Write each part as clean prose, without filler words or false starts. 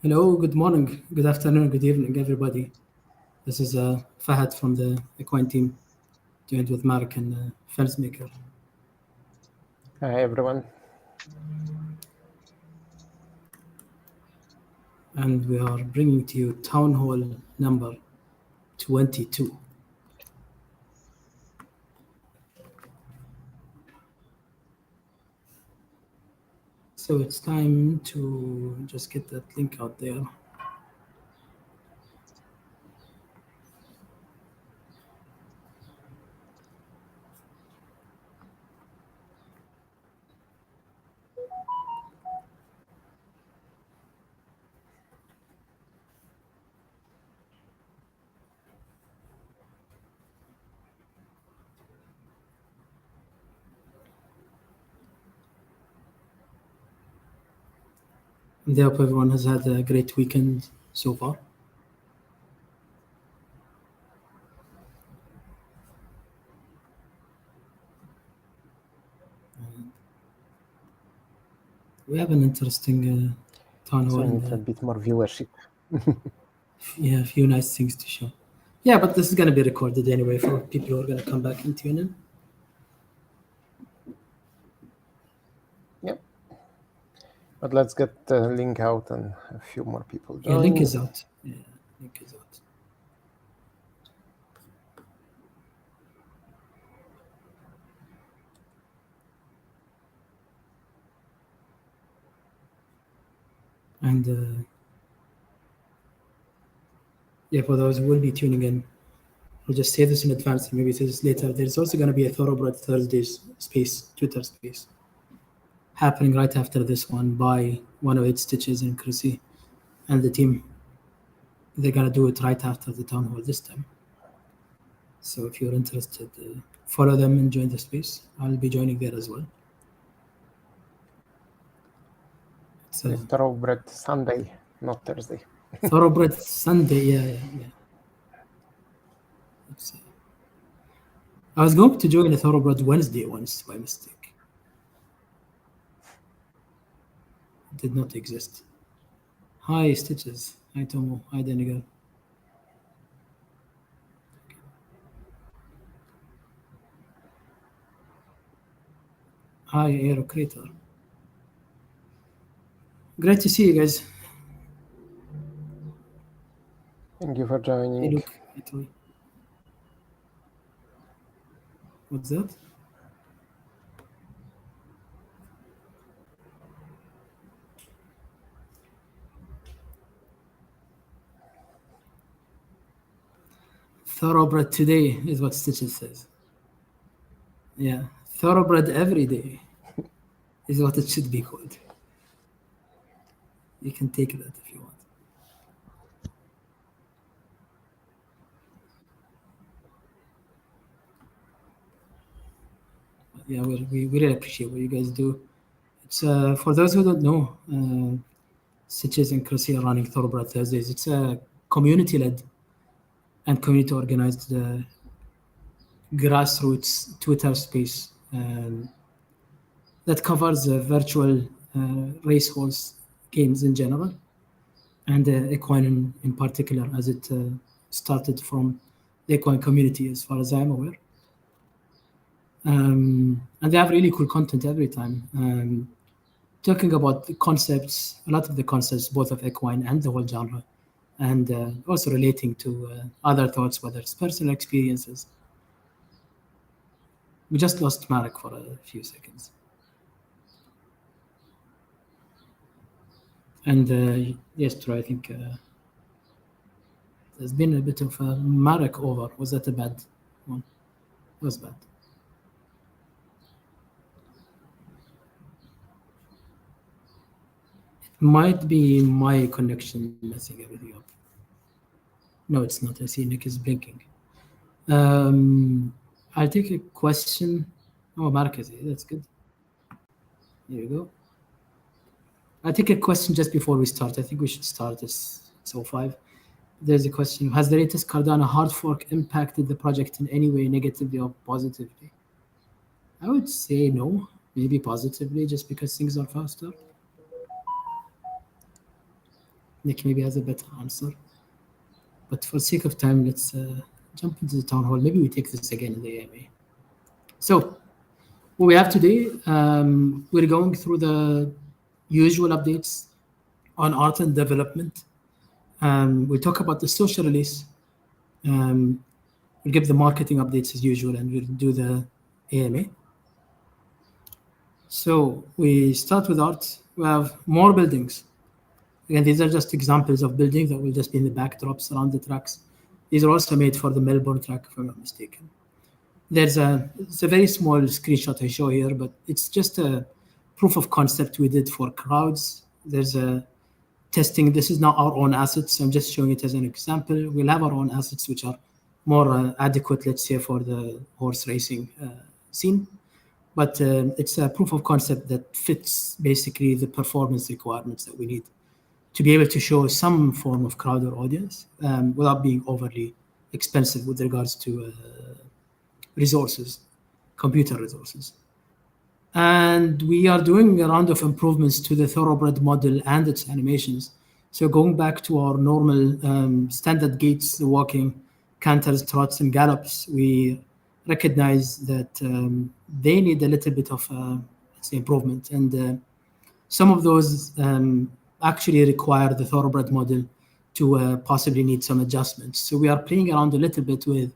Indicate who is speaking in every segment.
Speaker 1: Hello, good morning, good afternoon, good evening, everybody. This is Fahad from the Equine team, joined with Mark and Felsmaker.
Speaker 2: Hi everyone.
Speaker 1: And we are bringing to you Town Hall number 22. So it's time to just get that link out there. And I hope everyone has had a great weekend so far. We have an interesting town hall.
Speaker 2: So we need a bit more viewership.
Speaker 1: Yeah, a few nice things to show. Yeah, but this is going to be recorded anyway for people who are going to come back and tune in.
Speaker 2: Yep. But let's get the link out and a few more people join.
Speaker 1: Yeah, link is out. Yeah, link is out. And yeah, for those who will be tuning in, we'll just say this in advance and maybe say this later. There's also going to be a Thoroughbred Thursday space, Twitter space, happening right after this one by 108 Stitches and Chrissy and the team. They're going to do it right after the town hall this time. So if you're interested, follow them and join the space. I'll be joining there as well.
Speaker 2: It's Thoroughbred Sunday, not Thursday.
Speaker 1: Thoroughbred Sunday, yeah. I was going to join a Thoroughbred Wednesday once by mistake. It did not exist. Hi, Stitches. Hi, Tomo. Hi, Denigal. Hi, Aero Crater. Great to see you guys.
Speaker 2: Thank you for joining.
Speaker 1: Hey, look. What's that? Thoroughbred today is what Stitches says. Yeah, Thoroughbred every day is what it should be called. You can take that if you want. Yeah, we really appreciate what you guys do. It's for those who don't know, Stitches and Chrissy are running Thoroughbred Thursdays. It's a community-led and community-organized grassroots Twitter space that covers virtual racehorse games in general, and equine in particular, as it started from the equine community, as far as I'm aware. And they have really cool content every time, talking about the concepts, a lot of the concepts, both of equine and the whole genre, and also relating to other thoughts, whether it's personal experiences. We just lost Marek for a few seconds. And yes, Troy, I think there's been a bit of a Marek over. Was that a bad one? It was bad. It might be my connection messing everything up. No, it's not. I see Nick is blinking. I'll take a question. Oh, Marek is here. That's good. Here we go. I'll take a question just before we start. I think we should start this. It's 05. There's a question. Has the latest Cardano hard fork impacted the project in any way, negatively or positively? I would say no, maybe positively, just because things are faster. Nick maybe has a better answer. But for sake of time, let's jump into the town hall. Maybe we take this again in the AMA. So what we have today, we're going through the usual updates on art and development. We'll talk about the social release. We'll give the marketing updates as usual, and we'll do the AMA. So we start with art. We have more buildings. Again, these are just examples of buildings that will just be in the backdrops around the tracks. These are also made for the Melbourne track, if I'm not mistaken. It's a very small screenshot I show here, but it's just a proof of concept we did for crowds. There's a testing. This is not our own assets. I'm just showing it as an example. We'll have our own assets, which are more adequate, let's say, for the horse racing scene. But it's a proof of concept that fits basically the performance requirements that we need to be able to show some form of crowd or audience without being overly expensive with regards to resources, computer resources. And we are doing a round of improvements to the Thoroughbred model and its animations. So going back to our normal standard gaits, the walking, canters, trots, and gallops, we recognize that they need a little bit of let's say improvement. And some of those actually require the Thoroughbred model to possibly need some adjustments. So we are playing around a little bit with,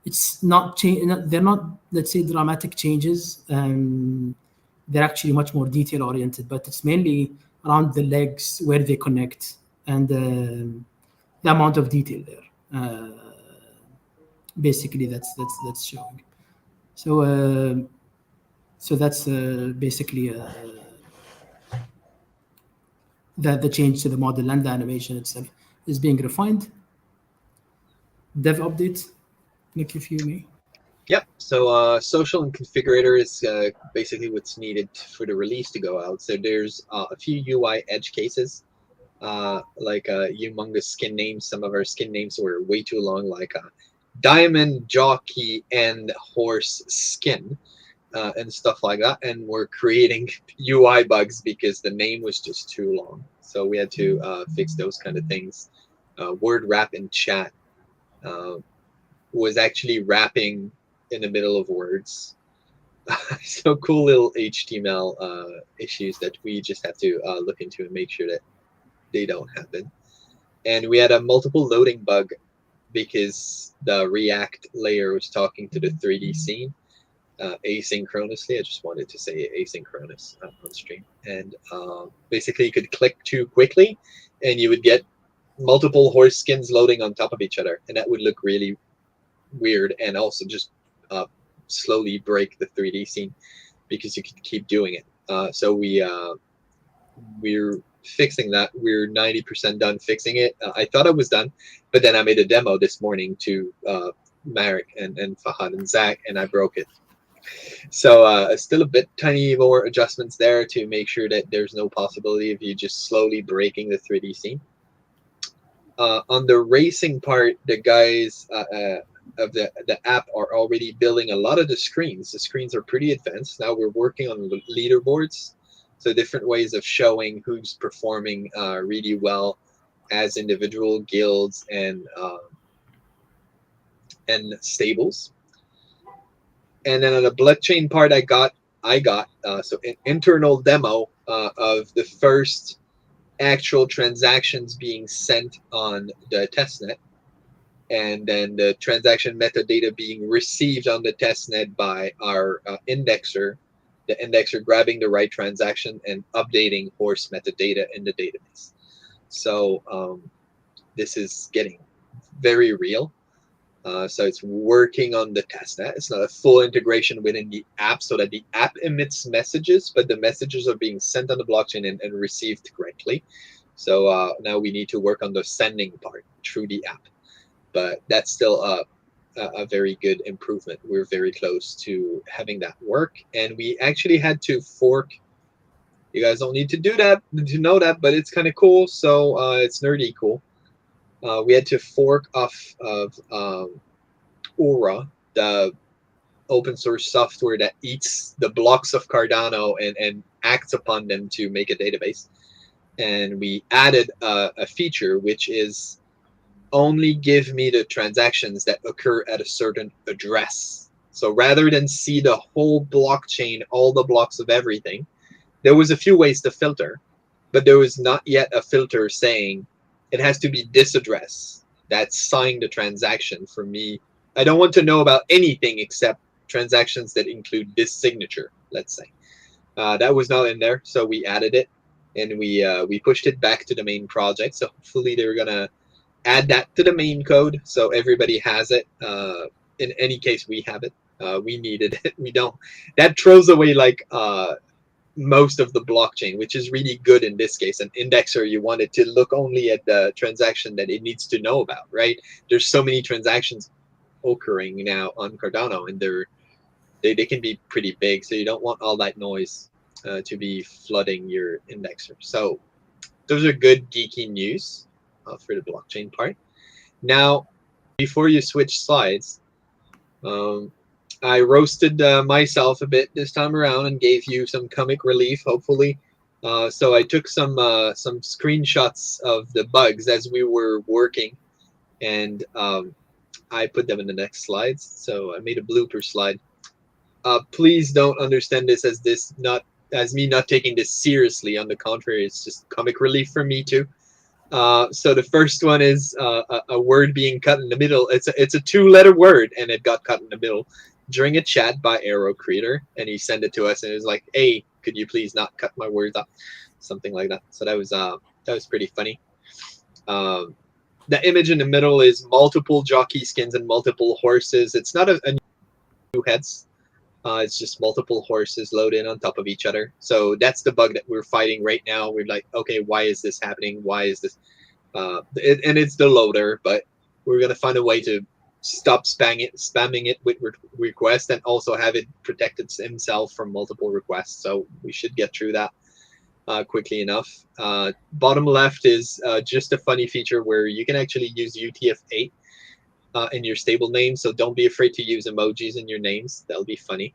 Speaker 1: it's not they're not, let's say, dramatic changes. They're actually much more detail oriented, but it's mainly around the legs, where they connect, and the amount of detail there. Basically, that's showing. So so that's basically the change to the model, and the animation itself is being refined. Dev update, Nick, if you may.
Speaker 3: Yep. So social and configurator is basically what's needed for the release to go out. So there's a few UI edge cases, like humongous skin names. Some of our skin names were way too long, like diamond, jockey, and horse skin, and stuff like that. And we're creating UI bugs because the name was just too long. So we had to fix those kind of things. Word wrap in chat was actually wrapping in the middle of words. So cool little HTML issues that we just have to look into and make sure that they don't happen. And we had a multiple loading bug because the React layer was talking to the 3D scene asynchronously. I just wanted to say asynchronous on stream. And basically you could click too quickly and you would get multiple horse skins loading on top of each other. And that would look really weird, and also just slowly break the 3D scene because you can keep doing it. So we're fixing that. We're 90% done fixing it. I thought I was done, but then I made a demo this morning to Marek and Fahad and Zach, and I broke it. So still a bit tiny more adjustments there to make sure that there's no possibility of you just slowly breaking the 3D scene. On the racing part, the guys of the app are already building a lot of the screens. The screens are pretty advanced. Now we're working on leaderboards, so different ways of showing who's performing really well as individual guilds and stables. And then on the blockchain part, I got so an internal demo of the first actual transactions being sent on the testnet, and then the transaction metadata being received on the testnet by our indexer, the indexer grabbing the right transaction and updating horse metadata in the database. So this is getting very real. So it's working on the testnet. It's not a full integration within the app so that the app emits messages, but the messages are being sent on the blockchain and received correctly. So now we need to work on the sending part through the app. But that's still a very good improvement. We're very close to having that work. And we actually had to fork. You guys don't need to do that, to know that, but it's kind of cool. So it's nerdy cool. We had to fork off of Aura, the open source software that eats the blocks of Cardano and acts upon them to make a database. and we added a feature which is only give me the transactions that occur at a certain address. So rather than see the whole blockchain, all the blocks of everything, there was a few ways to filter, but there was not yet a filter saying it has to be this address that signed the transaction for me. I don't want to know about anything except transactions that include this signature, let's say. That was not in there, so we added it, and we pushed it back to the main project. So hopefully they're gonna add that to the main code so everybody has it. In any case, we have it. We needed it. We don't. That throws away like most of the blockchain, which is really good in this case. An indexer, you want it to look only at the transaction that it needs to know about, right? There's so many transactions occurring now on Cardano, and they can be pretty big, so you don't want all that noise to be flooding your indexer. So those are good geeky news for the blockchain part. Now, before you switch slides, I roasted myself a bit this time around and gave you some comic relief, hopefully. So I took some screenshots of the bugs as we were working, and I put them in the next slides. So I made a blooper slide. Please don't understand this as me not taking this seriously. On the contrary, it's just comic relief for me too. So the first one is a word being cut in the middle. It's a 2-letter word, and it got cut in the middle during a chat by Arrow Creator, and he sent it to us, and it was like, "Hey, could you please not cut my words up?" Something like that. So that was pretty funny. The image in the middle is multiple jockey skins and multiple horses. It's not a new heads. It's just multiple horses loaded on top of each other. So that's the bug that we're fighting right now. We're like, okay, why is this happening? Why is this? And it's the loader, but we're gonna find a way to stop spamming it with requests, and also have it protect himself from multiple requests. So we should get through that quickly enough. Bottom left is just a funny feature where you can actually use UTF-8 in your stable name, so don't be afraid to use emojis in your names. That'll be funny.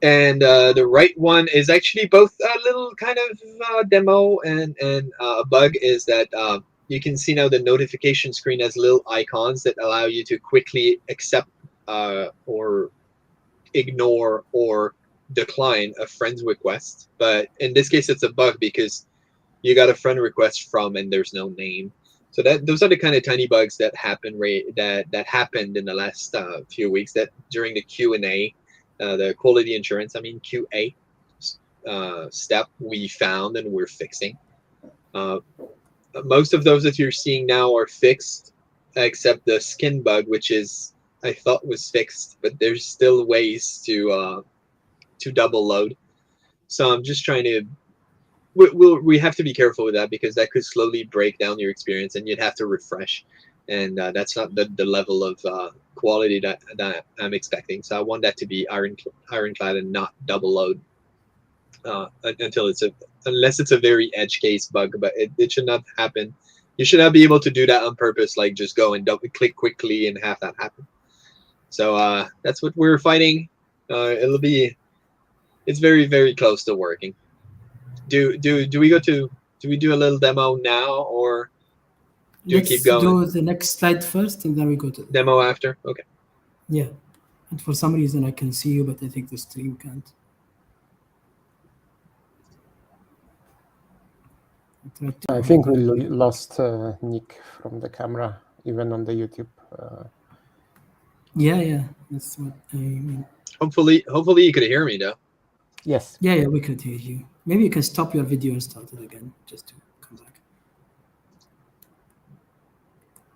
Speaker 3: And the right one is actually both a little kind of demo and a bug, is that you can see now the notification screen has little icons that allow you to quickly accept or ignore or decline a friend's request. But in this case, it's a bug because you got a friend request from and there's no name. So those are the kind of tiny bugs that happen that happened in the last few weeks. That during the Q&A, the quality insurance, QA step, we found and we're fixing. Most of those that you're seeing now are fixed, except the skin bug, which I thought was fixed, but there's still ways to double load. So I'm just trying to. We have to be careful with that, because that could slowly break down your experience, and you'd have to refresh, and that's not the level of quality that I'm expecting. So I want that to be ironclad and not double load unless it's a very edge case bug, but it should not happen. You should not be able to do that on purpose, like just go and click quickly and have that happen. So that's what we're fighting. It's very, very close to working. Do we do a little demo now, or do we keep going?
Speaker 1: Let's do the next slide first, and then we go to
Speaker 3: demo after. Okay.
Speaker 1: Yeah, and for some reason I can see you, but I think the stream can't.
Speaker 2: I think we lost Nick from the camera, even on the YouTube.
Speaker 1: Yeah, that's what I mean.
Speaker 3: Hopefully you could hear me though.
Speaker 2: Yes.
Speaker 1: Yeah, we could hear you. Maybe you can stop your video and start it again, just to come back.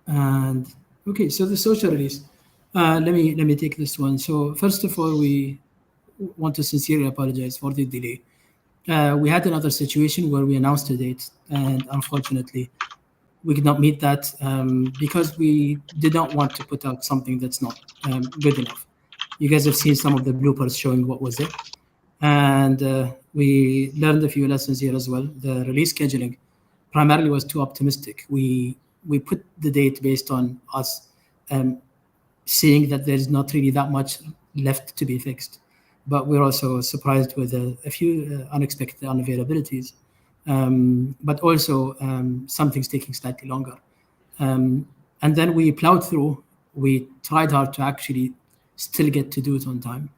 Speaker 1: And okay, so the social release. Let me take this one. So first of all, we want to sincerely apologize for the delay. We had another situation where we announced a date, and unfortunately, we could not meet that because we did not want to put out something that's not good enough. You guys have seen some of the bloopers showing what was it. And we learned a few lessons here as well. The release scheduling primarily was too optimistic. We put the date based on us seeing that there's not really that much left to be fixed. But we're also surprised with a few unexpected unavailabilities. but also some things taking slightly longer. And then we plowed through. We tried hard to actually still get to do it on time.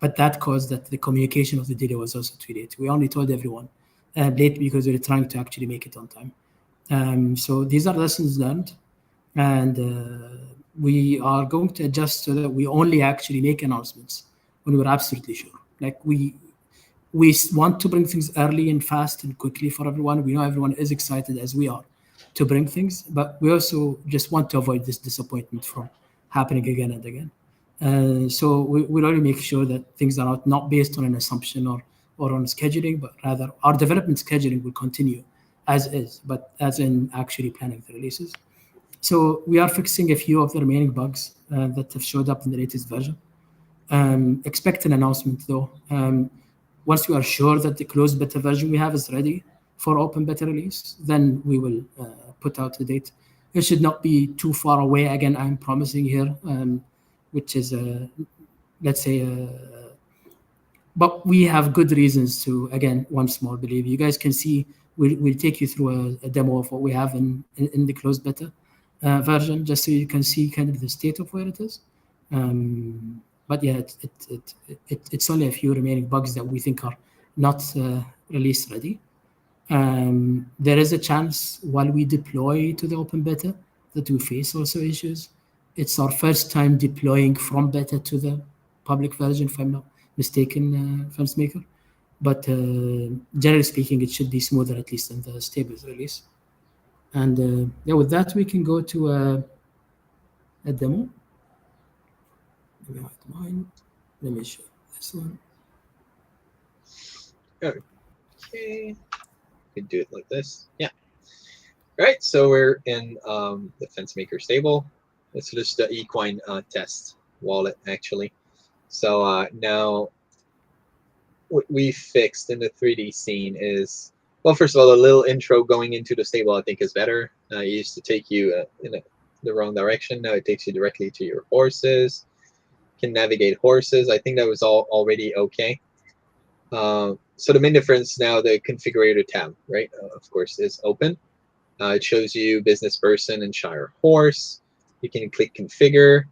Speaker 1: But that caused that the communication of the delay was also too late. We only told everyone late because we were trying to actually make it on time. So these are lessons learned, and we are going to adjust so that we only actually make announcements when we're absolutely sure. Like we want to bring things early and fast and quickly for everyone. We know everyone is excited as we are to bring things, but we also just want to avoid this disappointment from happening again and again. So we'll only make sure that things are not based on an assumption or on scheduling, but rather our development scheduling will continue as is, but as in actually planning the releases. So we are fixing a few of the remaining bugs that have showed up in the latest version. Expect an announcement though. Once we are sure that the closed beta version we have is ready for open beta release, then we will put out the date. It should not be too far away. Again, I'm promising here, which is, let's say, but we have good reasons to, again, once more believe. You guys can see, we'll take you through a demo of what we have in the closed beta version, just so you can see kind of the state of where it is. But yeah, it's only a few remaining bugs that we think are not release ready. There is a chance while we deploy to the open beta that we face also issues. It's our first time deploying from beta to the public version, if I'm not mistaken, FenceMaker. But generally speaking, it should be smoother, at least in the stables release. And yeah, with that, we can go to a demo. Let me hide mine. Let me show this one.
Speaker 3: Okay. Could do it like this. Yeah. All right. So we're in the FenceMaker stable. It's just the Equine test wallet, actually. So now what we fixed in the 3D scene is, well, first of all, a little intro going into the stable I think is better. It used to take you in the wrong direction. Now it takes you directly to your horses. Can navigate horses. I think that was all already okay. So the main difference now, the configurator tab, right, of course, is open. It shows you business person and Shire horse. You can click configure.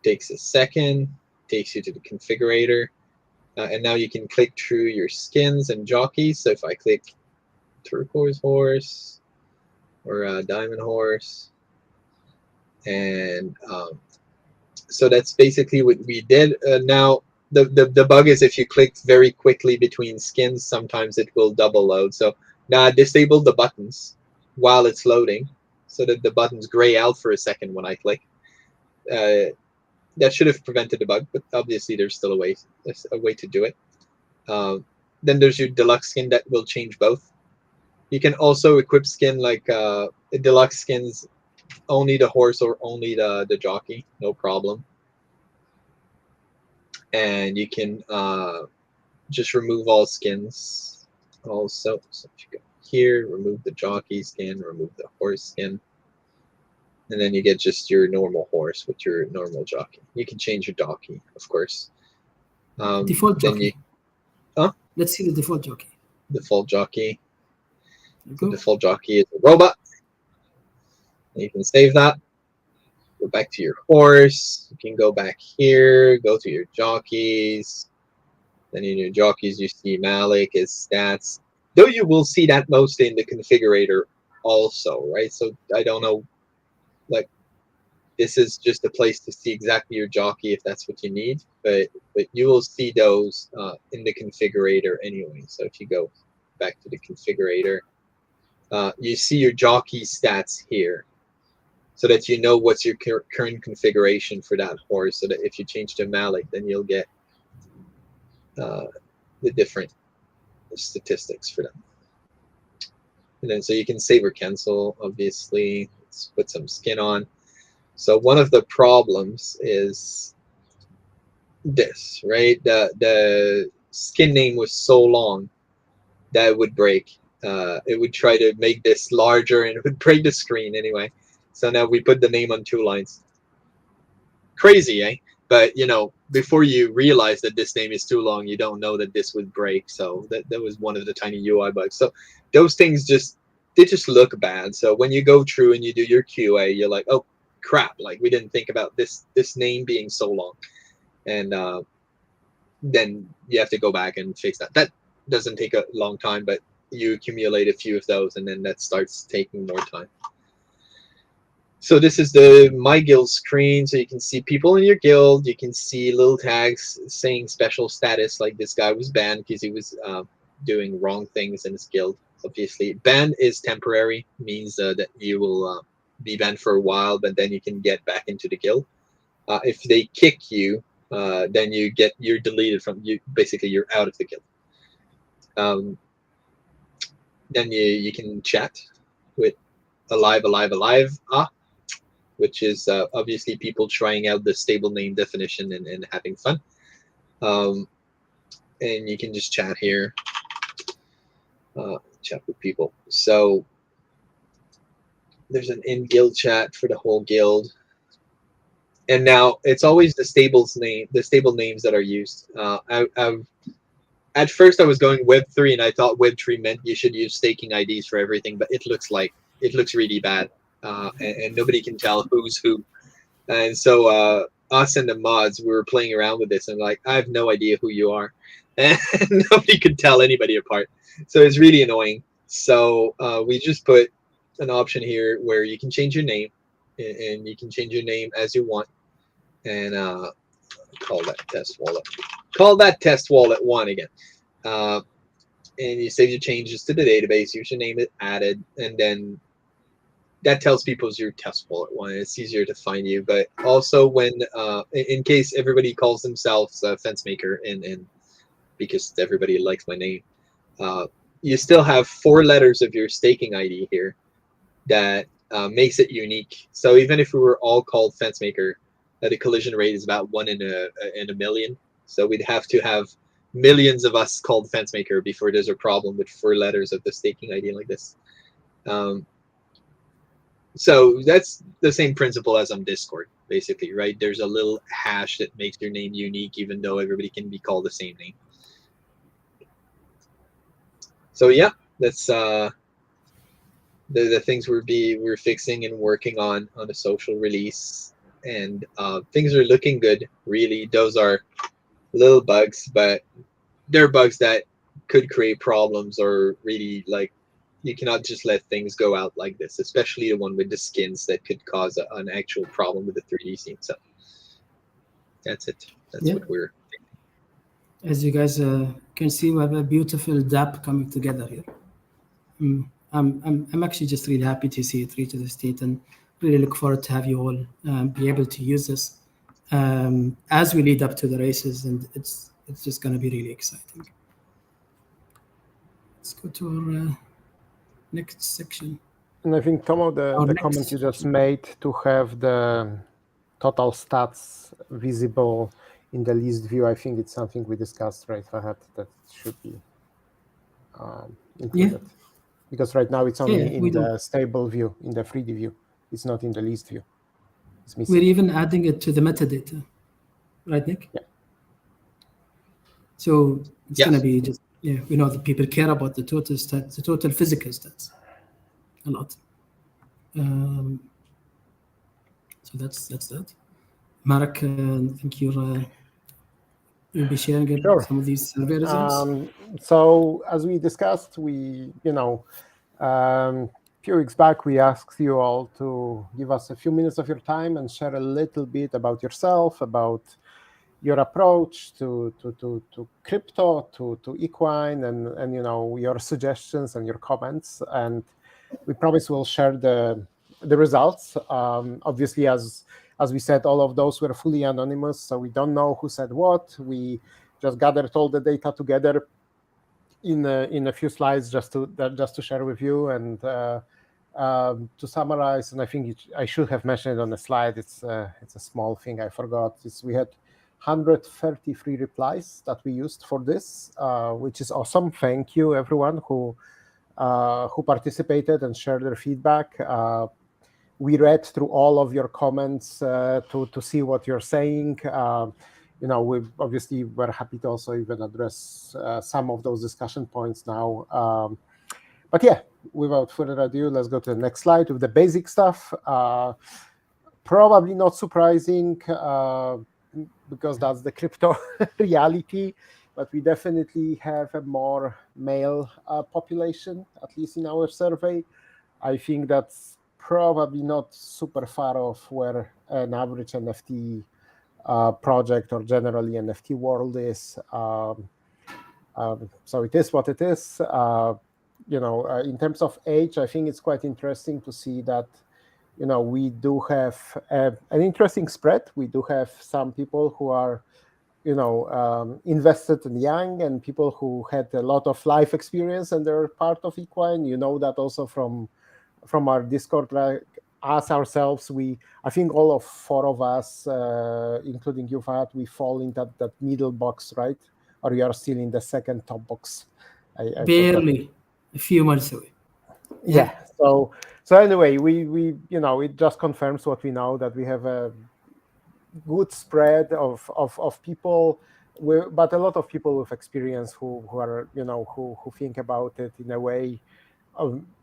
Speaker 3: Takes a second. Takes you to the configurator. And now you can click through your skins and jockeys. So if I click turquoise horse or diamond horse, and so that's basically what we did. Now the bug is if you click very quickly between skins, sometimes it will double load. So now I disabled the buttons while it's loading, so that the buttons gray out for a second when I click. That should have prevented the bug, but obviously there's still a way to do it. Then there's your deluxe skin that will change both. You can also equip skin like deluxe skins, only the horse or only the jockey, no problem. And you can just remove all skins also. So if you go here, remove the jockey skin, remove the horse skin, and then you get just your normal horse with your normal jockey. You can change your jockey, of course.
Speaker 1: Default jockey.
Speaker 3: Huh?
Speaker 1: Let's see the default jockey.
Speaker 3: Default jockey. The default jockey is a robot. You can save that. Go back to your horse. You can go back here. Go to your jockeys. Then in your jockeys, you see Malik, his stats. Though you will see that mostly in the configurator also, right? So I don't know, like, this is just a place to see exactly your jockey if that's what you need, but you will see those in the configurator anyway. So if you go back to the configurator, you see your jockey stats here, so that you know what's your current configuration for that horse, so that if you change to Malik, then you'll get the different statistics for them. And then so you can save or cancel, obviously. Let's put some skin on. So one of the problems is this, right? The skin name was so long that it would break. It would try to make this larger and it would break the screen anyway. So now we put the name on 2 lines. Crazy, eh? But before you realize that this name is too long, you don't know that this would break. So that was one of the tiny UI bugs. So those things just look bad. So when you go through and you do your QA, you're like, oh crap, like we didn't think about this name being so long. And then you have to go back and fix that. That doesn't take a long time, but you accumulate a few of those, and then that starts taking more time. So this is the My Guild screen. So you can see people in your guild. You can see little tags saying special status, like this guy was banned because he was doing wrong things in his guild. Obviously, ban is temporary, means that you will be banned for a while, but then you can get back into the guild. If they kick you, then you're deleted from you. Basically, you're out of the guild. Then you can chat with alive, which is obviously people trying out the stable name definition and having fun. And you can just chat here, chat with people. So there's an in-guild chat for the whole guild. And now it's always the stable names that are used. At first I was going Web3, and I thought Web3 meant you should use staking IDs for everything, but it looks really bad, and nobody can tell who's who. And so us and the mods, we were playing around with this, and like, I have no idea who you are, and nobody could tell anybody apart. So it's really annoying. So we just put an option here where you can change your name, and you can change your name as you want, and call that test wallet. Call that test wallet 1 again. And you save your changes to the database, use your name it added, and then that tells people it's your test wallet 1. It's easier to find you. But also when in case everybody calls themselves Fence Maker, and because everybody likes my name, you still have 4 letters of your staking ID here that makes it unique. So even if we were all called Fence Maker, the collision rate is about 1 in a million. So we'd have to have millions of us called Fence Maker before there's a problem with 4 letters of the staking ID like this. So that's the same principle as on Discord, basically, right? There's a little hash that makes your name unique, even though everybody can be called the same name. So yeah, that's the things we're fixing and working on a social release, and things are looking good. Really, those are little bugs, but they're bugs that could create problems, or really, like, you cannot just let things go out like this, especially the one with the skins that could cause an actual problem with the 3D scene. So that's it. That's what we're thinking.
Speaker 1: As you guys can see, we have a beautiful DApp coming together here. I'm actually just really happy to see it reach this state, and really look forward to have you all be able to use this as we lead up to the races, and it's just going to be really exciting. Let's go to our next section.
Speaker 2: And I think, Tomo, the comment you just made to have the total stats visible in the list view, I think it's something we discussed right ahead that should be included. Yeah. Because right now it's only in the stable view, in the 3D view. It's not in the list view. It's missing.
Speaker 1: We're even adding it to the metadata, right, Nick?
Speaker 2: Yeah.
Speaker 1: So it's going to be just, we know that people care about the total stats, the total physical stats a lot. So that's that. Marek, I think you'll be sharing some of these survey results.
Speaker 2: So as we discussed, we, a few weeks back, we asked you all to give us a few minutes of your time and share a little bit about yourself, about your approach to crypto, to Equine, and your suggestions and your comments. And we promise we'll share the results. Obviously, as we said, all of those were fully anonymous, so we don't know who said what. We just gathered all the data together in a few slides just to share with you. And to summarize, and I think I should have mentioned it on the slide. It's a small thing I forgot. We had 133 replies that we used for this, which is awesome. Thank you, everyone who participated and shared their feedback. We read through all of your comments to see what you're saying. We obviously were happy to also even address some of those discussion points now. But yeah, without further ado, let's go to the next slide with the basic stuff. Probably not surprising because that's the crypto reality, but we definitely have a more male population, at least in our survey. I think that's probably not super far off where an average NFT project or generally NFT world is. So it is what it is. In terms of age, I think it's quite interesting to see that, we do have an interesting spread. We do have some people who are, invested in young, and people who had a lot of life experience and they're part of Equine. You know that also from our Discord, like us ourselves. I think all of four of us, including you, Fahad, we fall in that middle box, right? Or you are still in the second top box? I
Speaker 1: Barely a few months away.
Speaker 2: Yeah. So anyway, we it just confirms what we know, that we have a good spread of people, but a lot of people with experience who are who think about it in a way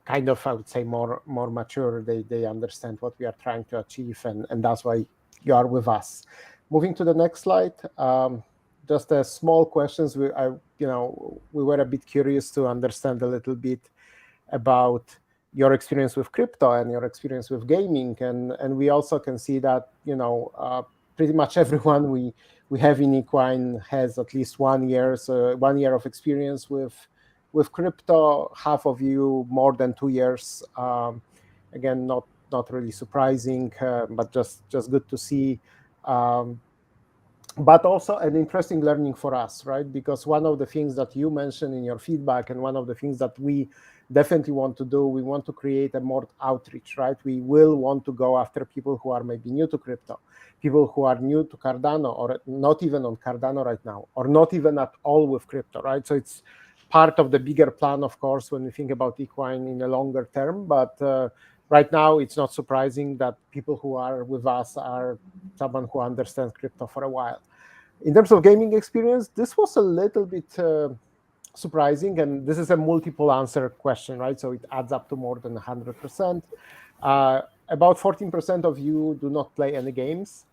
Speaker 2: kind of, I would say, more mature. They understand what we are trying to achieve, and that's why you are with us. Moving to the next slide. Just a small questions. We were a bit curious to understand a little bit about your experience with crypto and your experience with gaming, and we also can see that pretty much everyone we have in Equine has at least 1 year, so 1 year of experience with crypto. Half of you more than 2 years. Again, not really surprising, but just good to see. But also an interesting learning for us, right? Because one of the things that you mentioned in your feedback, and one of the things that we definitely want to do, we want to create a more outreach, right? We will want to go after people who are maybe new to crypto, people who are new to Cardano, or not even on Cardano right now, or not even at all with crypto, right? So it's part of the bigger plan, of course, when we think about Equine in a longer term. But right now, it's not surprising that people who are with us are someone who understands crypto for a while. In terms of gaming experience, this was a little bit surprising, and this is a multiple answer question, right? So it adds up to more than 100%. About 14% of you do not play any games.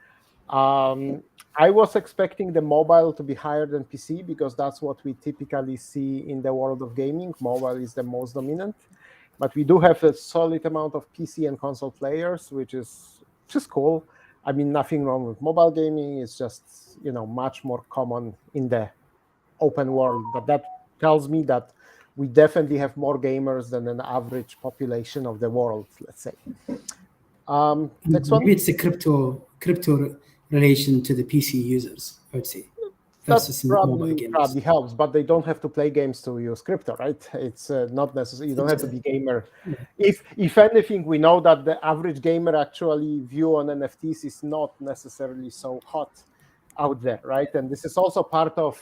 Speaker 2: I was expecting the mobile to be higher than PC, because that's what we typically see in the world of gaming. Mobile is the most dominant, but we do have a solid amount of PC and console players, which is cool. I mean, nothing wrong with mobile gaming. It's just, much more common in the open world. But that tells me that we definitely have more gamers than an average population of the world, let's say. Next one.
Speaker 1: Maybe it's a crypto relation to the PC users, I would say.
Speaker 2: That probably helps, but they don't have to play games to use crypto, right? It's not necessary. You don't have to be gamer. If anything, we know that the average gamer actually view on NFTs is not necessarily so hot out there, right? And this is also part of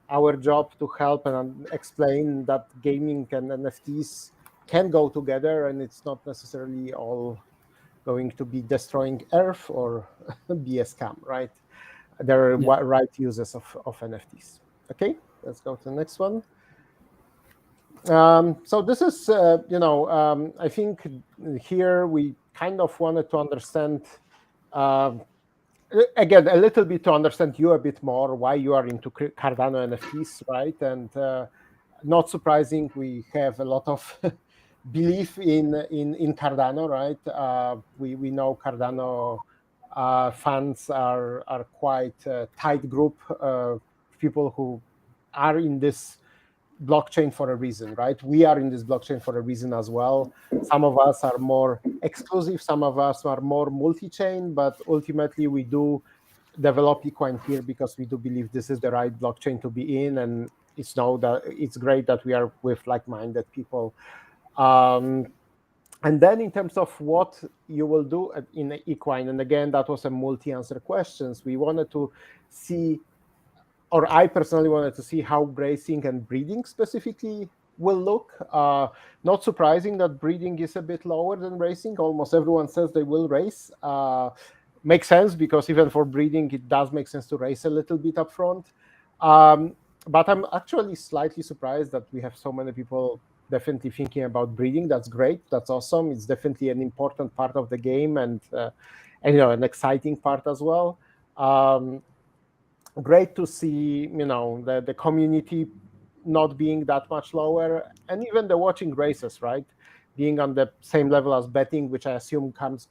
Speaker 2: our job to help and explain that gaming and NFTs can go together, and it's not necessarily all going to be destroying Earth or be a scam, right? There are right uses of NFTs. Okay, let's go to the next one. So this is, I think here we kind of wanted to understand, again, a little bit to understand you a bit more, why you are into Cardano NFTs, right? And not surprising, we have a lot of belief in Cardano, right? We know Cardano fans are quite a tight group of people who are in this blockchain for a reason, right? We are in this blockchain for a reason as well. Some of us are more exclusive, some of us are more multi-chain, but ultimately we do develop Equine here because we do believe this is the right blockchain to be in, and it's great that we are with like-minded people. And then in terms of what you will do in Equine, and again, that was a multi-answer questions. We wanted to see, or I personally wanted to see, how bracing and breeding specifically will look. Not surprising that breeding is a bit lower than racing. Almost everyone says they will race. Makes sense, because even for breeding, it does make sense to race a little bit up front. But I'm actually slightly surprised that we have so many people definitely thinking about breeding. That's great. That's awesome. It's definitely an important part of the game, and an exciting part as well. Great to see, the community not being that much lower, and even the watching races, right, being on the same level as betting, which I assume comes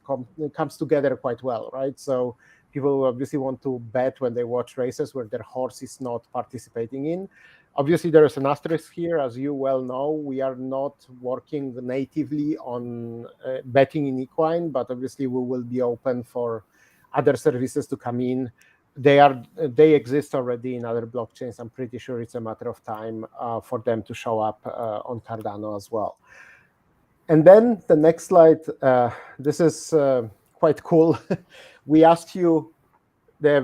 Speaker 2: together quite well, right? So people obviously want to bet when they watch races where their horse is not participating in. Obviously, there is an asterisk here, as you well know. We are not working natively on betting in equine, but obviously we will be open for other services to come in. They exist already in other blockchains. I'm pretty sure it's a matter of time for them to show up on Cardano as well. And then the next slide, this is quite cool. We asked you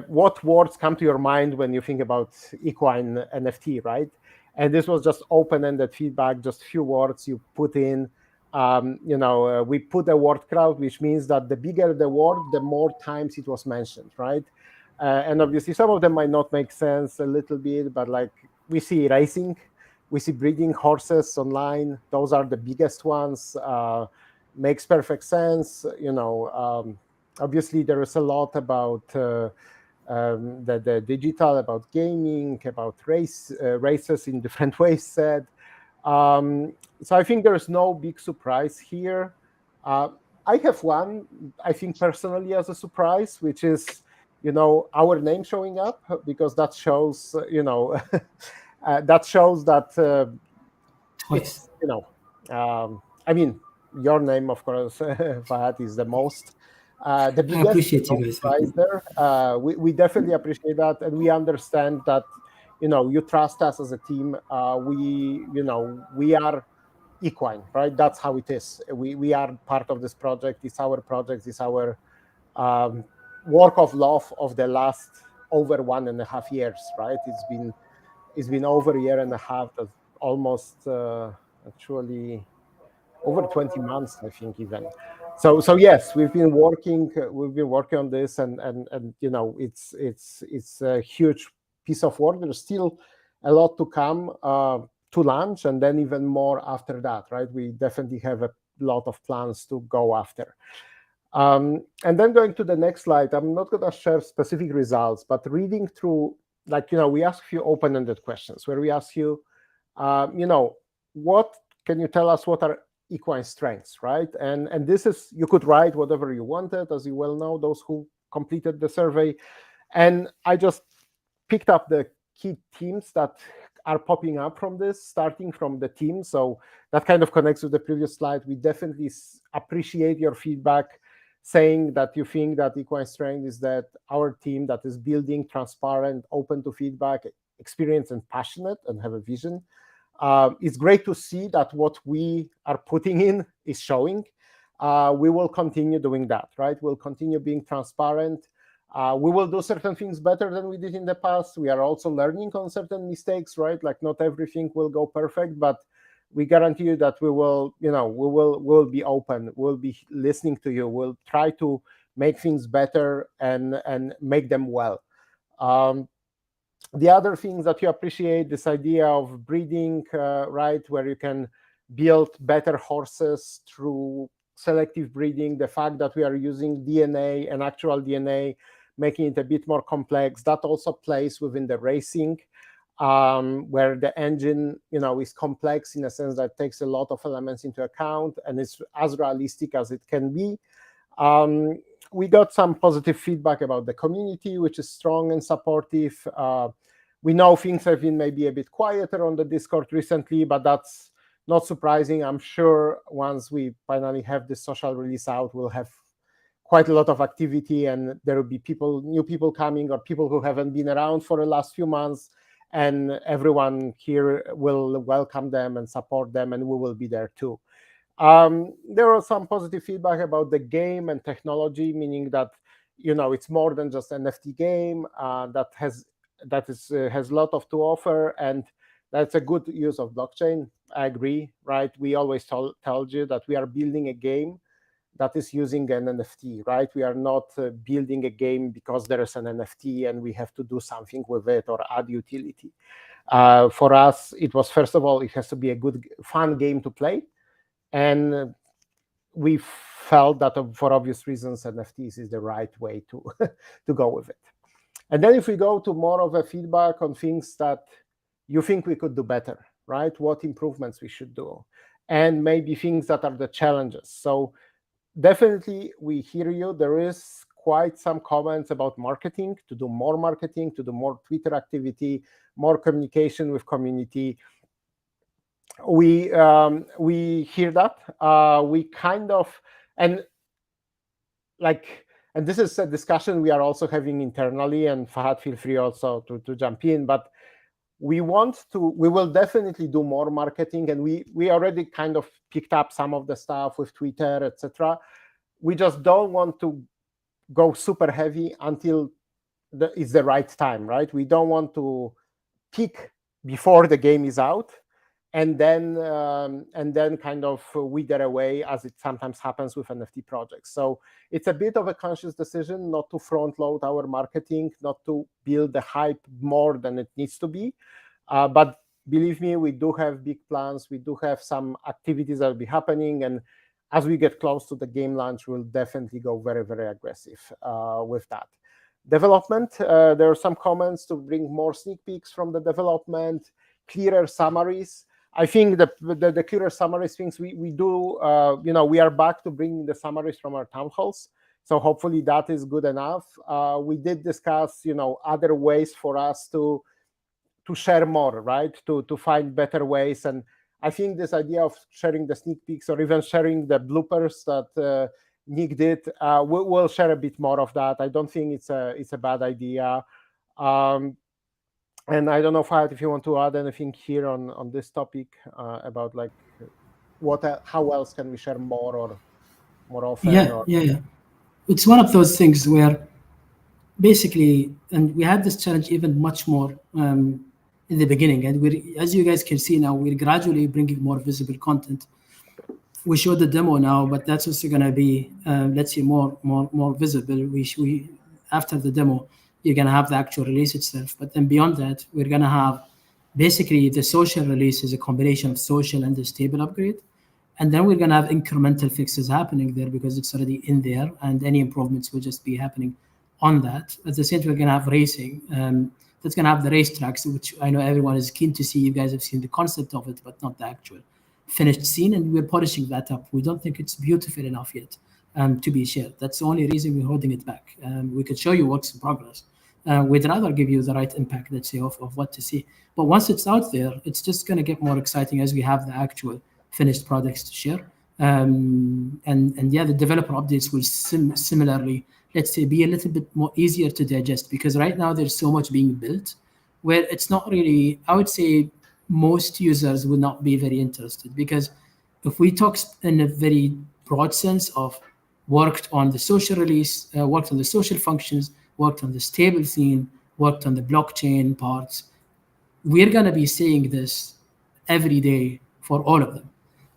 Speaker 2: what words come to your mind when you think about equine NFT, right? And this was just open-ended feedback, just few words you put in. We put a word crowd, which means that the bigger the word, the more times it was mentioned, right? And obviously, some of them might not make sense a little bit, but like we see racing, we see breeding horses online. Those are the biggest ones. Makes perfect sense. Obviously, there is a lot about the digital, about gaming, about races in different ways said. So I think there's no big surprise here. I have one, I think personally as a surprise, which is our name showing up, because that shows that shows that
Speaker 1: Twice.
Speaker 2: I mean, your name, of course, Fahad, is the most the
Speaker 1: I
Speaker 2: biggest
Speaker 1: appreciate you guys.
Speaker 2: surprise there. We definitely appreciate that, and we understand that you trust us as a team. We are equine, right? That's how it is. We are part of this project. It's our project. It's our work of love of the last over 1.5 years, right? It's been over a year and a half. That's almost actually over 20 months, I think, even. So yes, we've been working on this, and it's a huge piece of work. There's still a lot to come to launch, and then even more after that, right? We definitely have a lot of plans to go after. And then going to the next slide, I'm not going to share specific results, but reading through, we ask you open-ended questions where we ask you, what can you tell us what are equine strengths, right? And this is, you could write whatever you wanted, as you well know, those who completed the survey. And I just picked up the key themes that are popping up from this, starting from the team. So that kind of connects with the previous slide. We definitely appreciate your feedback, saying that you think that equine strength is that our team that is building, transparent, open to feedback, experienced and passionate, and have a vision. It's great to see that what we are putting in is showing. We will continue doing that, right? We'll continue being transparent. We will do certain things better than we did in the past. We are also learning on certain mistakes, right? Like not everything will go perfect, but we guarantee you that we will be open. We'll be listening to you. We'll try to make things better and make them well. The other things that you appreciate, this idea of breeding, right, where you can build better horses through selective breeding, the fact that we are using DNA and actual DNA, making it a bit more complex, that also plays within the racing, where the engine, is complex in a sense that takes a lot of elements into account and is as realistic as it can be. We got some positive feedback about the community, which is strong and supportive. We know things have been maybe a bit quieter on the Discord recently, but that's not surprising. I'm sure once we finally have this social release out, we'll have quite a lot of activity, and there will be new people coming, or people who haven't been around for the last few months, and everyone here will welcome them and support them, and we will be there too. There was some positive feedback about the game and technology, meaning that it's more than just an NFT game that has a lot of to offer, and that's a good use of blockchain. I agree, right? We always tell you that we are building a game that is using an NFT, right? We are not building a game because there is an NFT and we have to do something with it or add utility. For us, it was, first of all, it has to be a good, fun game to play. And we felt that for obvious reasons, NFTs is the right way to, to go with it. And then if we go to more of a feedback on things that you think we could do better, right? What improvements we should do, and maybe things that are the challenges. So definitely we hear you. There is quite some comments about marketing, to do more Twitter activity, more communication with community. We hear that. We kind of, and like, and this is a discussion we are also having internally, and Fahad, feel free also to jump in, but we will definitely do more marketing, and we already kind of picked up some of the stuff with Twitter, etc. We just don't want to go super heavy until it's the right time, right? We don't want to peak before the game is out, and then kind of wither away, as it sometimes happens with NFT projects. So it's a bit of a conscious decision not to front load our marketing, not to build the hype more than it needs to be. But believe me, we do have big plans. We do have some activities that will be happening. And as we get close to the game launch, we'll definitely go very, very aggressive with that. Development, there are some comments to bring more sneak peeks from the development, clearer summaries. I think the clearer summaries things we do, we are back to bringing the summaries from our town halls. So hopefully that is good enough. We did discuss, other ways for us to share more, right? To find better ways. And I think this idea of sharing the sneak peeks or even sharing the bloopers that Nick did, we'll share a bit more of that. I don't think it's a bad idea. And I don't know, Fahad, if you want to add anything here on this topic about like how else can we share more or more often?
Speaker 1: Yeah. It's one of those things where basically, and we had this challenge even much more in the beginning, and as you guys can see now, we're gradually bringing more visible content. We showed the demo now, but that's also going to be, let's say, more visible. We after the demo, you're going to have the actual release itself. But then beyond that, we're going to have basically the social release is a combination of social and the stable upgrade. And then we're going to have incremental fixes happening there because it's already in there, and any improvements will just be happening on that. At the same time, we're going to have racing. That's going to have the racetracks, which I know everyone is keen to see. You guys have seen the concept of it, but not the actual finished scene, and we're polishing that up. We don't think it's beautiful enough yet to be shared. That's the only reason we're holding it back. We could show you works in progress. We'd rather give you the right impact, let's say, of what to see. But once it's out there, it's just going to get more exciting as we have the actual finished products to share. And yeah, the developer updates will similarly, let's say, be a little bit more easier to digest, because right now there's so much being built where it's not really, I would say, most users would not be very interested, because if we talk in a very broad sense of worked on the social release, worked on the social functions, worked on the stable scene, worked on the blockchain parts, we're going to be saying this every day for all of them.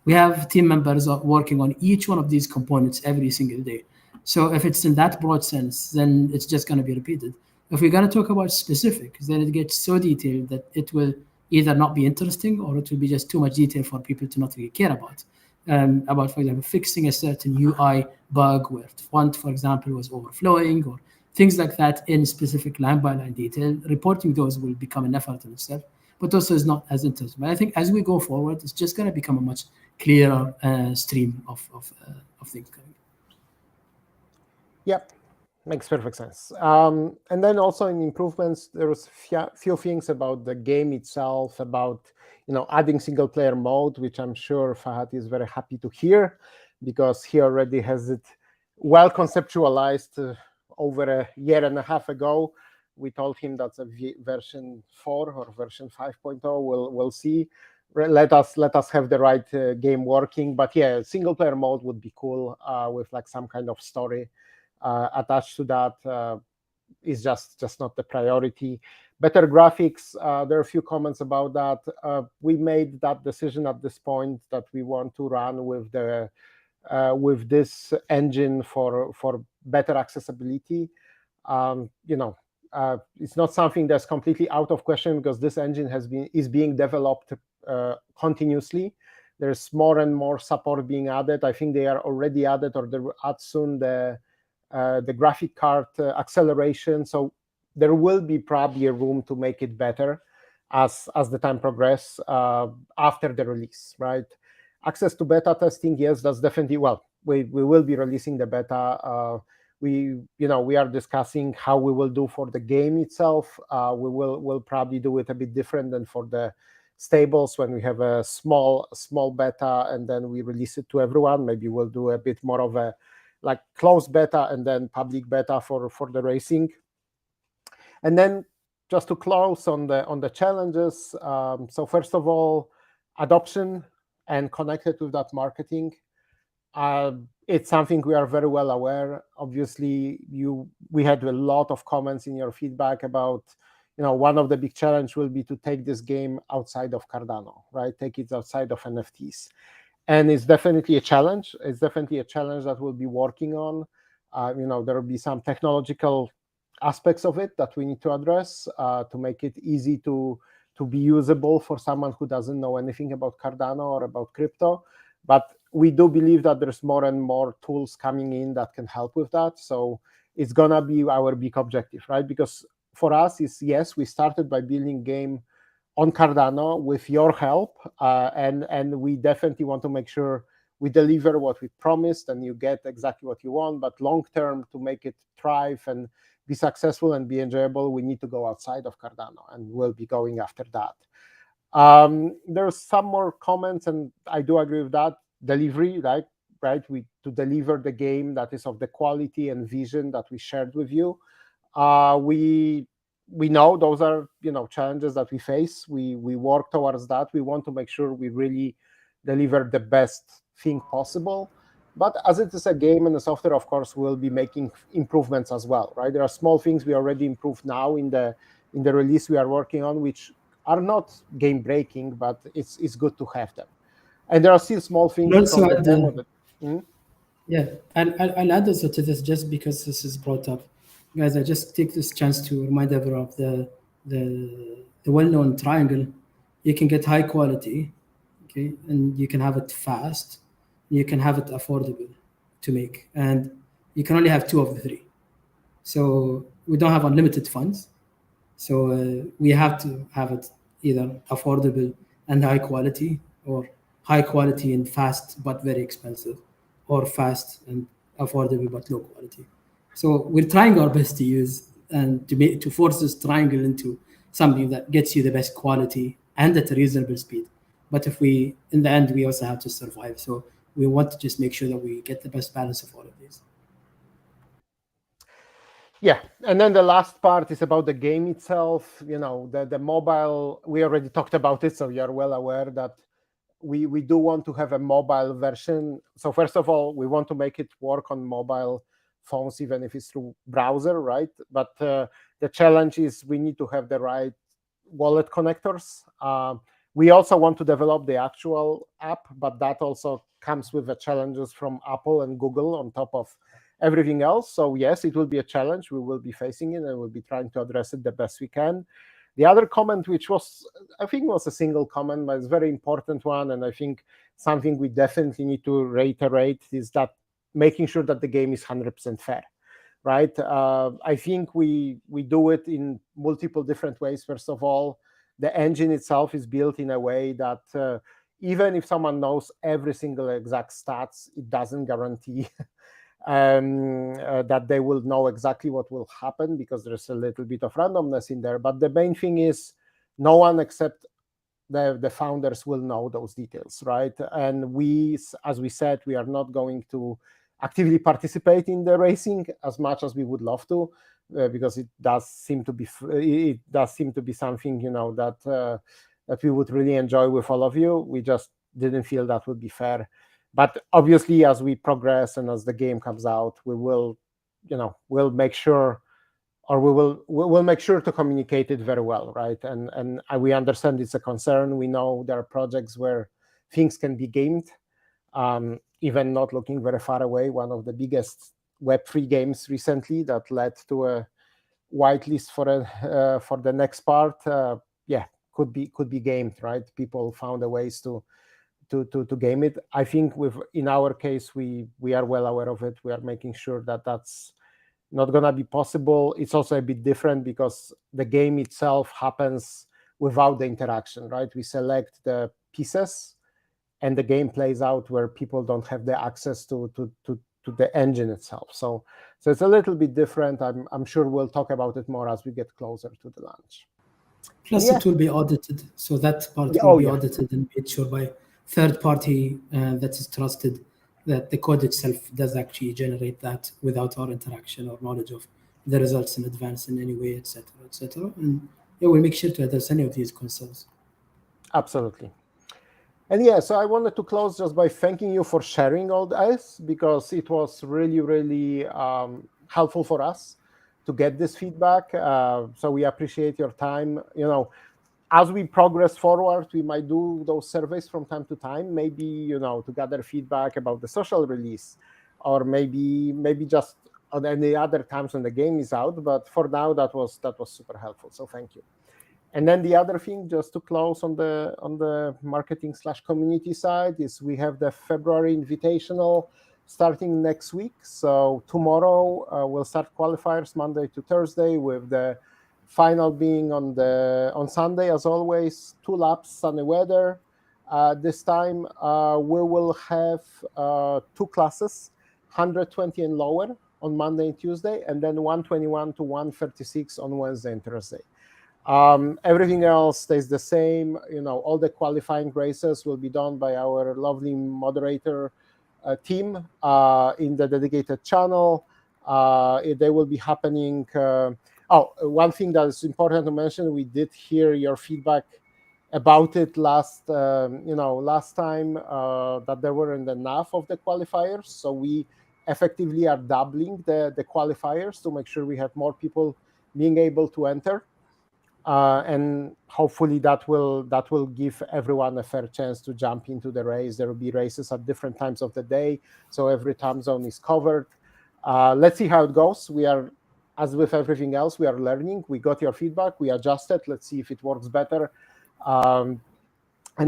Speaker 1: We have team members working on each one of these components every single day. So if it's in that broad sense, then it's just going to be repeated. If we're going to talk about specifics, then it gets so detailed that it will either not be interesting, or it will be just too much detail for people to not really care about. For example, fixing a certain UI bug where font, for example, was overflowing, or things like that in specific line-by-line detail. Reporting those will become an effort in itself, but also is not as interesting. But I think as we go forward, it's just going to become a much clearer stream of things coming.
Speaker 2: Yep, makes perfect sense. And then also in improvements, there was few things about the game itself, about adding single player mode, which I'm sure Fahad is very happy to hear, because he already has it well conceptualized over a year and a half ago. We told him that's a version 4 or version 5.0. We'll see. Let us have the right game working. But yeah, single player mode would be cool with like some kind of story attached to that. Is just not the priority. Better graphics, there are a few comments about that. We made that decision at this point that we want to run with this engine for better accessibility. It's not something that's completely out of question, because this engine is being developed continuously. There's more and more support being added. I think they are already added, or they will add soon the graphic card acceleration. So there will be probably a room to make it better as the time progresses after the release, right? Access to beta testing, yes, that's definitely, well, we will be releasing the beta. We are discussing how we will do for the game itself. We'll probably do it a bit different than for the stables, when we have a small beta and then we release it to everyone. Maybe we'll do a bit more of a like closed beta and then public beta for the racing. And then just to close on the challenges. So first of all, adoption and connected with that marketing. It's something we are very well aware. Obviously, we had a lot of comments in your feedback about, one of the big challenge will be to take this game outside of Cardano, right? Take it outside of NFTs. And it's definitely a challenge. It's definitely a challenge that we'll be working on. There will be some technological aspects of it that we need to address to make it easy to be usable for someone who doesn't know anything about Cardano or about crypto. But we do believe that there's more and more tools coming in that can help with that. So it's gonna be our big objective, right? Because for us, yes, we started by building game on Cardano with your help, and we definitely want to make sure we deliver what we promised and you get exactly what you want. But long term, to make it thrive and be successful and be enjoyable, we need to go outside of Cardano, and we'll be going after that. There's some more comments, and I do agree with that. Delivery, right? To deliver the game that is of the quality and vision that we shared with you. We know those are challenges that we face. We work towards that. We want to make sure we really deliver the best thing possible. But as it is a game and a software, of course, we'll be making improvements as well, right? There are small things we already improved now in the release we are working on, which are not game breaking, but it's good to have them. And there are still small things.
Speaker 1: Also add yeah, I'll add also to this, just because this is brought up, guys. I just take this chance to remind everyone of the well-known triangle. You can get high quality, okay, and you can have it fast. You can have it affordable to make, and you can only have two of the three. So we don't have unlimited funds. So we have to have it either affordable and high quality, or high quality and fast but very expensive, or fast and affordable but low quality. So we're trying our best to use and to force this triangle into something that gets you the best quality and at a reasonable speed. But in the end, we also have to survive. So we want to just make sure that we get the best balance of all of these.
Speaker 2: Yeah, and then the last part is about the game itself. The mobile, we already talked about it, so you're well aware that we do want to have a mobile version. So first of all, we want to make it work on mobile phones, even if it's through browser, right? But the challenge is we need to have the right wallet connectors. We also want to develop the actual app, but that also comes with the challenges from Apple and Google on top of everything else. So yes, it will be a challenge. We will be facing it, and we'll be trying to address it the best we can. The other comment, which I think was a single comment, but it's a very important one, and I think something we definitely need to reiterate, is that making sure that the game is 100% fair, right? I think we do it in multiple different ways. First of all, the engine itself is built in a way that even if someone knows every single exact stats, it doesn't guarantee that they will know exactly what will happen, because there's a little bit of randomness in there. But the main thing is no one except the founders will know those details, right? And we, as we said, we are not going to actively participate in the racing as much as we would love to, because it does seem to be something that we would really enjoy with all of you. We just didn't feel that would be fair. But obviously, as we progress and as the game comes out, we will, we'll make sure or we'll make sure to communicate it very well, right? And we understand it's a concern. We know there are projects where things can be gamed. Even not looking very far away, one of the biggest Web3 games recently that led to a whitelist for the next part, could be gamed, right? People found a ways to game it. I think in our case, we are well aware of it. We are making sure that that's not gonna be possible. It's also a bit different because the game itself happens without the interaction, right? We select the pieces and the game plays out where people don't have the access to the engine itself. So it's a little bit different. I'm sure we'll talk about it more as we get closer to the launch.
Speaker 1: Plus, it will be audited, so that part will be audited and made sure by third party that is trusted, that the code itself does actually generate that without our interaction or knowledge of the results in advance in any way, etc., etc. And we'll make sure to address any of these concerns.
Speaker 2: Absolutely. And so I wanted to close just by thanking you for sharing all this, because it was really, really helpful for us to get this feedback. So we appreciate your time. As we progress forward, we might do those surveys from time to time, maybe, to gather feedback about the social release, or maybe just on any other times when the game is out. But for now, that was super helpful. So thank you. And then the other thing, just to close on the marketing/community side, is we have the February Invitational starting next week. So tomorrow we'll start qualifiers Monday to Thursday, with the final being on Sunday, as always. 2 laps, sunny weather. This time we will have 2 classes, 120 and lower on Monday and Tuesday, and then 121 to 136 on Wednesday and Thursday. Everything else stays the same. All the qualifying races will be done by our lovely moderator team in the dedicated channel. They will be happening. One thing that is important to mention: we did hear your feedback about it last time, that there weren't enough of the qualifiers. So we effectively are doubling the qualifiers to make sure we have more people being able to enter. And hopefully that will give everyone a fair chance to jump into the race. There will be races at different times of the day, so every time zone is covered. Let's see how it goes. We are, as with everything else, we are learning. We got your feedback, we adjusted. Let's see if it works better. And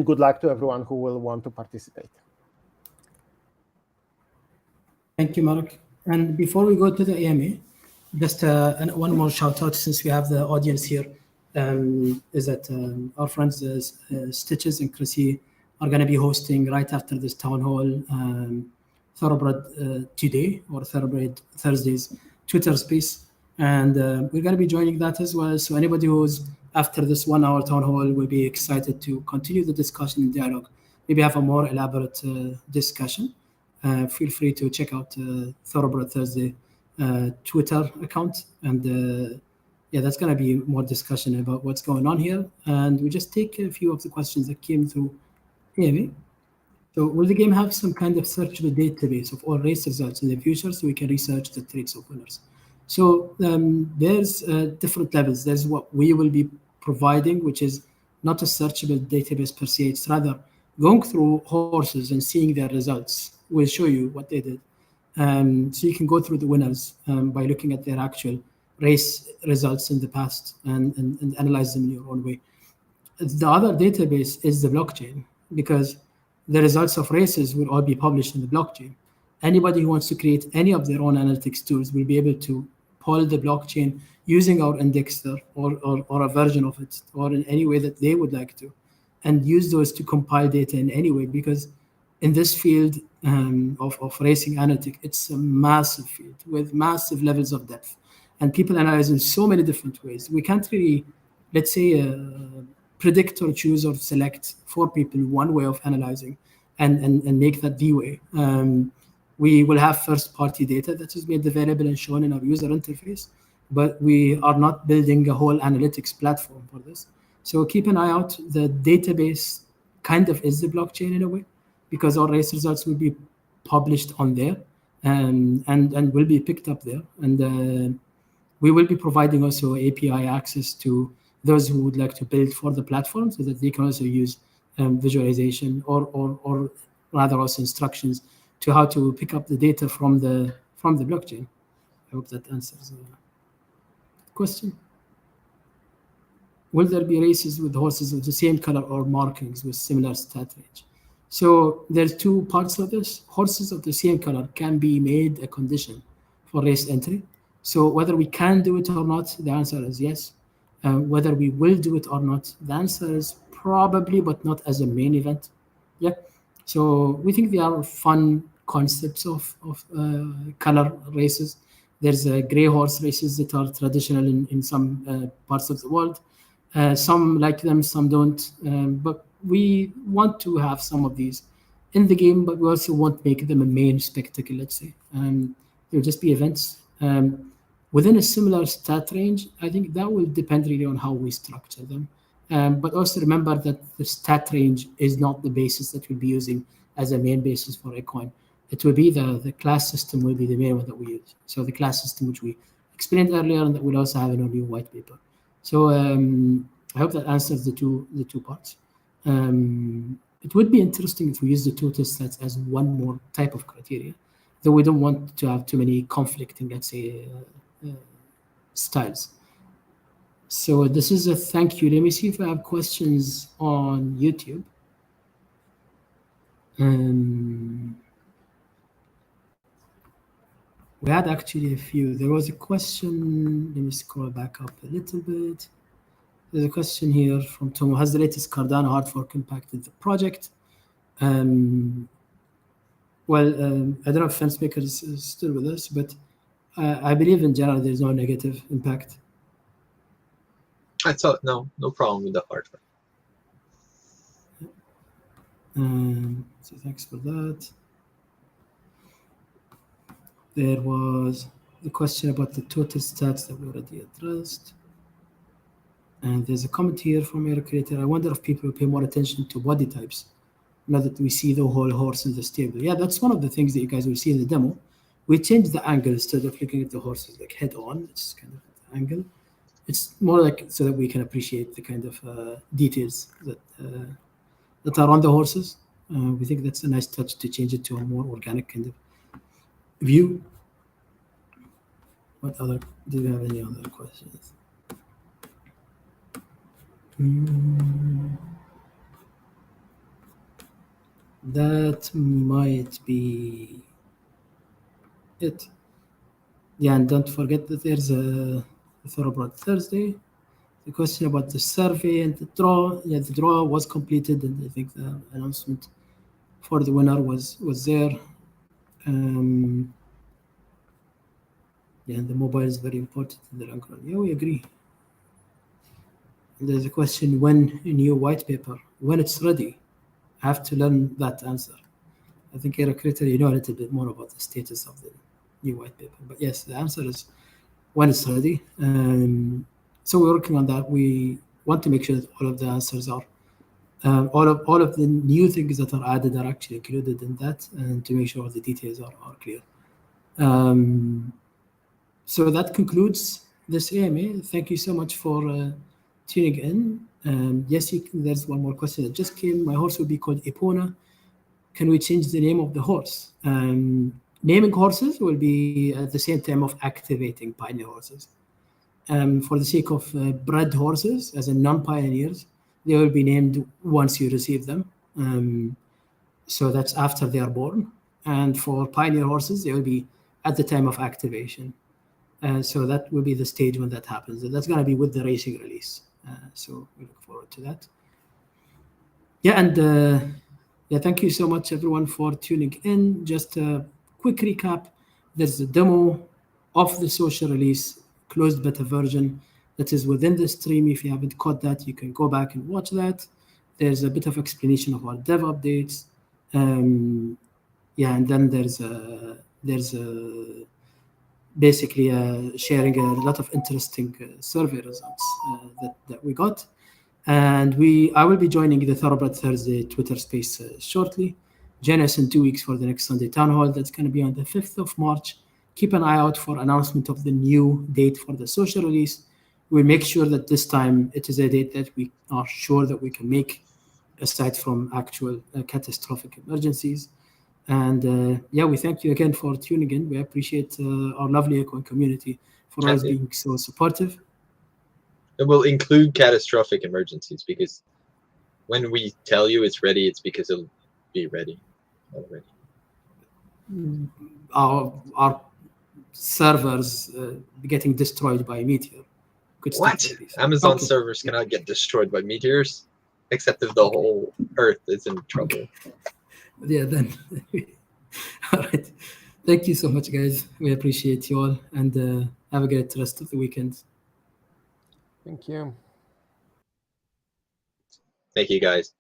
Speaker 2: good luck to everyone who will want to participate.
Speaker 1: Thank you, Mark. And before we go to the AMA, just one more shout out, since we have the audience here. Is that our friends Stitches and Chrissy are going to be hosting right after this town hall Thoroughbred today, or Thoroughbred Thursdays Twitter space, and we're going to be joining that as well. So anybody who's after this 1 hour town hall will be excited to continue the discussion and dialogue, maybe have a more elaborate discussion. Feel free to check out Thoroughbred Thursday Twitter account, and that's going to be more discussion about what's going on here. And we just take a few of the questions that came through AMA. So will the game have some kind of searchable database of all race results in the future, so we can research the traits of winners? So there's different levels. There's what we will be providing, which is not a searchable database per se. It's rather going through horses and seeing their results. We'll show you what they did. So you can go through the winners by looking at their actual race results in the past and analyze them in your own way. The other database is the blockchain, because the results of races will all be published in the blockchain. Anybody who wants to create any of their own analytics tools will be able to pull the blockchain using our indexer or a version of it, or in any way that they would like to, and use those to compile data in any way, because in this field of racing analytics, it's a massive field with massive levels of depth. And people analyze in so many different ways. We can't really, let's say, predict or choose or select for people one way of analyzing and make that the way. We will have first-party data that is made available and shown in our user interface, but we are not building a whole analytics platform for this. So keep an eye out. The database kind of is the blockchain in a way, because our race results will be published on there and will be picked up there. And We will be providing also API access to those who would like to build for the platform, so that they can also use visualization or rather also instructions to how to pick up the data from the blockchain. I hope that answers the question. Will there be races with horses of the same color or markings with similar stat range? So there's two parts of this. Horses of the same color can be made a condition for race entry. So whether we can do it or not, the answer is yes. Whether we will do it or not, the answer is probably, but not as a main event. Yeah. So we think they are fun concepts of color races. There's gray horse races that are traditional in some parts of the world. Some like them, some don't. But we want to have some of these in the game, but we also won't make them a main spectacle, let's say. They'll just be events. Within a similar stat range, I think that will depend really on how we structure them. But also remember that the stat range is not the basis that we'll be using as a main basis for Equine. It will be the class system will be the main one that we use. So the class system, which we explained earlier, and that we'll also have in our new white paper. So I hope that answers the two parts. It would be interesting if we use the total stats as one more type of criteria, though we don't want to have too many conflicting, let's say, styles. So this is a thank you. Let me see if I have questions on YouTube. We had actually a few. There was a question. Let me scroll back up a little bit. There's a question here from Tomo. Has the latest Cardano hard fork impacted the project? Well, I don't know if FenceMaker is still with us, but I believe in general there's no negative impact.
Speaker 3: I thought no problem with the hardware.
Speaker 1: So thanks for that. There was the question about the total stats that we already addressed. And there's a comment here from Air Creator. I wonder if people will pay more attention to body types now that we see the whole horse in the stable. Yeah, that's one of the things that you guys will see in the demo. We changed the angle instead of looking at the horses like head on. It's kind of the angle. It's more like so that we can appreciate the kind of details that are on the horses. We think that's a nice touch to change it to a more organic kind of view. What other? Do you have any other questions? That might be it. Yeah, and don't forget that there's a Thoroughbred Thursday. The question about the survey and the draw. Yeah, the draw was completed, and I think the announcement for the winner was there. Yeah, and the mobile is very important in the long run. Yeah, we agree. There's a question when a new white paper, when it's ready. I have to learn that answer. I think Air Creator, you know a little bit more about the status of the new white paper. But yes, the answer is when it's ready. So we're working on that. We want to make sure that all of the answers are, all of the new things that are added are actually included in that, and to make sure the details are clear. So that concludes this AMA. Thank you so much for tuning in. Yes, there's one more question that just came. My horse will be called Epona. Can we change the name of the horse? Naming horses will be at the same time of activating pioneer horses. For the sake of bred horses, as in non-pioneers, they will be named once you receive them. So that's after they are born. And for pioneer horses, they will be at the time of activation. So that will be the stage when that happens. And that's going to be with the racing release. So we look forward to that. Yeah, and yeah, thank you so much, everyone, for tuning in. Just a quick recap. There's a demo of the social release, closed beta version that is within the stream. If you haven't caught that, you can go back and watch that. There's a bit of explanation of our dev updates. Yeah, and then there's basically sharing a lot of interesting survey results that we got. And I will be joining the Thoroughbred Thursday Twitter space shortly. Join us in 2 weeks for the next Sunday town hall. That's going to be on the 5th of March, keep an eye out for announcement of the new date for the social release. We'll make sure that this time it is a date that we are sure that we can make, aside from actual catastrophic emergencies. And yeah, we thank you again for tuning in. We appreciate our lovely Equine community for always being so supportive.
Speaker 3: It will include catastrophic emergencies, because when we tell you it's ready, it's because it'll be ready already.
Speaker 1: Our servers getting destroyed by a meteor.
Speaker 3: What? Amazon servers cannot get destroyed by meteors, except if the whole Earth is in trouble.
Speaker 1: Yeah, then. All right. Thank you so much, guys. We appreciate you all, and have a great rest of the weekend.
Speaker 2: Thank you.
Speaker 3: Thank you, guys.